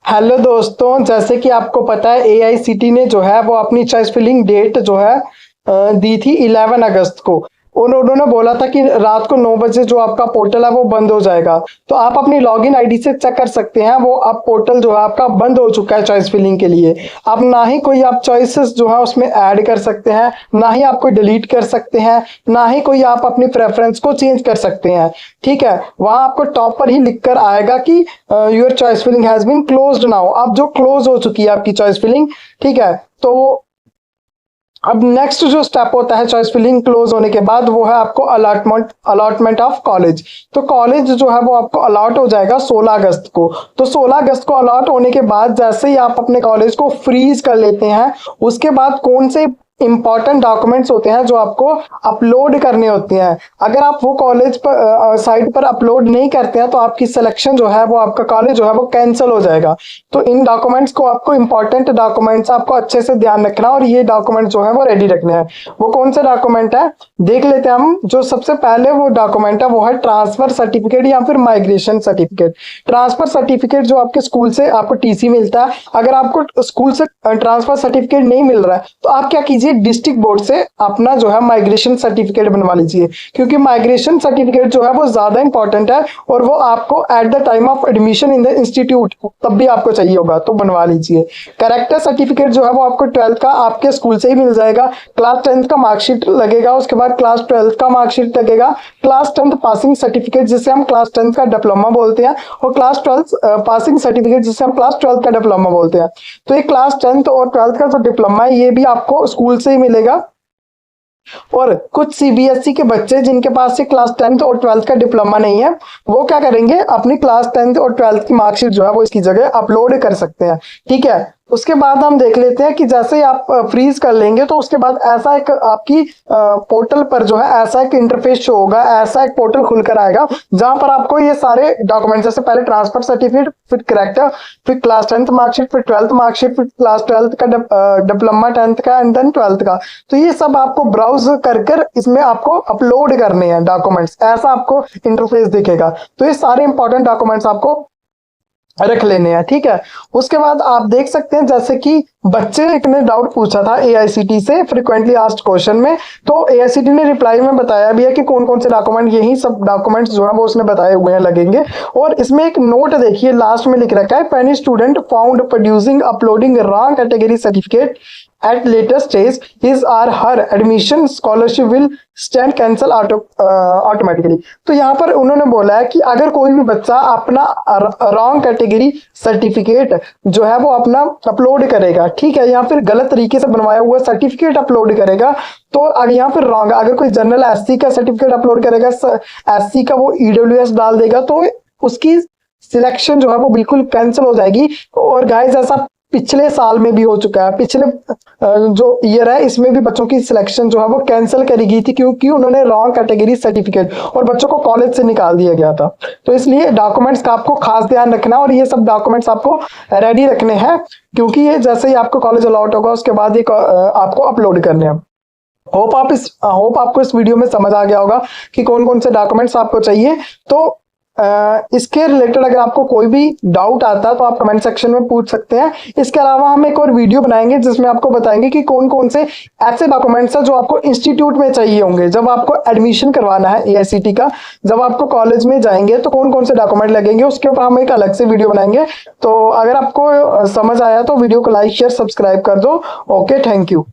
Hello दोस्तों, जैसे कि आपको पता है एआईसीटी ने जो है वो अपनी चॉइस फिलिंग डेट जो है दी थी 11 अगस्त को। उन्होंने बोला था कि रात को 9 बजे जो आपका पोर्टल है वो बंद हो जाएगा। तो आप अपनी लॉगिन आईडी से चेक कर सकते हैं, वो अब पोर्टल जो है आपका बंद हो चुका है चॉइस फिलिंग के लिए। अब ना ही कोई आप चॉइसेस जो है उसमें ऐड कर सकते हैं, ना ही आप कोई डिलीट कर सकते हैं, ना ही कोई आप अपनी प्रेफरेंस को चेंज कर सकते हैं। ठीक है, वहां आपको टॉप पर ही लिख कर आएगा कि your choice filling has been closed now. अब जो क्लोज हो चुकी है आपकी चॉइस फिलिंग, ठीक है। तो अब नेक्स्ट जो स्टेप होता है चॉइस फिलिंग क्लोज होने के बाद, वो है आपको अलॉटमेंट ऑफ कॉलेज। तो कॉलेज जो है वो आपको अलॉट हो जाएगा 16 अगस्त को। तो 16 अगस्त को अलॉट होने के बाद जैसे ही आप अपने कॉलेज को फ्रीज कर लेते हैं, उसके बाद कौन से इंपॉर्टेंट डॉक्यूमेंट्स होते हैं जो आपको अपलोड करने होते हैं। अगर आप वो कॉलेज पर साइट पर अपलोड नहीं करते हैं तो आपकी सिलेक्शन जो है वो, आपका कॉलेज जो है वो कैंसिल हो जाएगा। तो इन डॉक्यूमेंट्स को आपको, इंपॉर्टेंट डॉक्यूमेंट्स आपको अच्छे से ध्यान रखना और ये डॉक्यूमेंट जो है वो रेडी रखने हैं। वो कौन से डॉक्यूमेंट है देख लेते हैं हम। जो सबसे पहले वो डॉक्यूमेंट है वो है ट्रांसफर सर्टिफिकेट या फिर माइग्रेशन सर्टिफिकेट। ट्रांसफर सर्टिफिकेट जो आपके स्कूल से आपको टीसी मिलता है, अगर आपको स्कूल से ट्रांसफर सर्टिफिकेट नहीं मिल रहा है तो आप क्या कीजिए, डिस्ट्रिक्ट बोर्ड से अपना जो है माइग्रेशन सर्टिफिकेट बनवा लीजिए, क्योंकि माइग्रेशन सर्टिफिकेट जो है वो ज्यादा इंपॉर्टेंट है और वो आपको at the time of admission in the institute तब भी आपको चाहिए होगा, तो बनवा लीजिए। कैरेक्टर सर्टिफिकेट जो है वो आपको 12th का आपके स्कूल से ही मिल जाएगा। क्लास 10th का मार्कशीट लगेगा, उसके बाद क्लास 12th का मार्कशीट लगेगा। क्लास 10th पासिंग सर्टिफिकेट जिसे हम क्लास 10th का डिप्लोमा बोलते हैं, और क्लास 12th पासिंग सर्टिफिकेट जिसे हम क्लास 12th का डिप्लोमा बोलते हैं। तो ये क्लास 10th और 12th का जो डिप्लोमा है ये भी आपको स्कूल से ही मिलेगा। और कुछ सीबीएसई के बच्चे जिनके पास से क्लास 10th और 12th का डिप्लोमा नहीं है, वो क्या करेंगे, अपनी क्लास 10th और 12th की मार्कशीट जो है वो इसकी जगह अपलोड कर सकते हैं। ठीक है, उसके बाद हम देख लेते हैं कि जैसे ही आप फ्रीज कर लेंगे तो उसके बाद ऐसा एक आपकी पोर्टल पर जो है ऐसा एक इंटरफेस शो होगा, ऐसा एक पोर्टल खुलकर आएगा जहां पर आपको ये सारे डॉक्यूमेंट, जैसे पहले ट्रांसफर सर्टिफिकेट, फिर करेक्टर, फिर क्लास 10th मार्कशीट, फिर 12th मार्कशीट, फिर क्लास 12th का डिप्लोमा 10th का एंड देन 12th का। तो ये सब आपको ब्राउज कर इसमें आपको अपलोड करने हैं डॉक्यूमेंट्स, ऐसा आपको इंटरफेस दिखेगा। तो ये सारे इंपॉर्टेंट डॉक्यूमेंट्स आपको रख लेने हैं। ठीक है, उसके बाद आप देख सकते हैं जैसे कि बच्चे एक ने डाउट पूछा था एआईसीटी से फ्रीक्वेंटली आस्क्ड क्वेश्चन में, तो एआईसीटी ने रिप्लाई में बताया भी है कि कौन कौन से डॉक्यूमेंट, यही सब डॉक्यूमेंट्स जो है वो उसने बताए हुए हैं लगेंगे। और इसमें एक नोट देखिए लास्ट में लिख रखा है, पेनी student found producing uploading wrong category certificate at later stage his or her admission scholarship will stand cancel automatically। तो यहाँ पर उन्होंने बोला है कि अगर कोई भी बच्चा अपना रॉन्ग कैटेगरी सर्टिफिकेट जो है वो अपना अपलोड करेगा, ठीक है, या फिर गलत तरीके से बनवाया हुआ सर्टिफिकेट अपलोड करेगा, तो अगर यहाँ पर रॉन्ग, अगर कोई जनरल एससी का सर्टिफिकेट अपलोड करेगा, एससी का वो ईडब्ल्यूएस डाल देगा, तो उसकी सिलेक्शन जो है वो बिल्कुल कैंसिल हो जाएगी। और गाइस ऐसा पिछले साल में भी हो चुका है, पिछले जो ईयर है इसमें भी बच्चों की सिलेक्शन जो है वो कैंसिल करी गई थी, क्योंकि उन्होंने रॉन्ग कैटेगरी सर्टिफिकेट और बच्चों को कॉलेज से निकाल दिया गया था। तो इसलिए डॉक्यूमेंट्स का आपको खास ध्यान रखना और ये सब डॉक्यूमेंट्स आपको रेडी रखने हैं, क्योंकि ये जैसे ही आपको कॉलेज अलॉट होगा उसके बाद ये आपको अपलोड करने हैं। होप आपको इस वीडियो में समझ आ गया होगा कि कौन कौन से डॉक्यूमेंट्स आपको चाहिए। तो इसके रिलेटेड अगर आपको कोई भी डाउट आता है तो आप कमेंट सेक्शन में पूछ सकते हैं। इसके अलावा हम एक और वीडियो बनाएंगे जिसमें आपको बताएंगे कि कौन कौन से ऐसे डॉक्यूमेंट्स हैं जो आपको इंस्टीट्यूट में चाहिए होंगे जब आपको एडमिशन करवाना है एआईसीटी का, जब आपको कॉलेज में जाएंगे तो कौन कौन से डॉक्यूमेंट लगेंगे, उसके ऊपर हम एक अलग से वीडियो बनाएंगे। तो अगर आपको समझ आया तो वीडियो को लाइक शेयर सब्सक्राइब कर दो। Okay, thank you.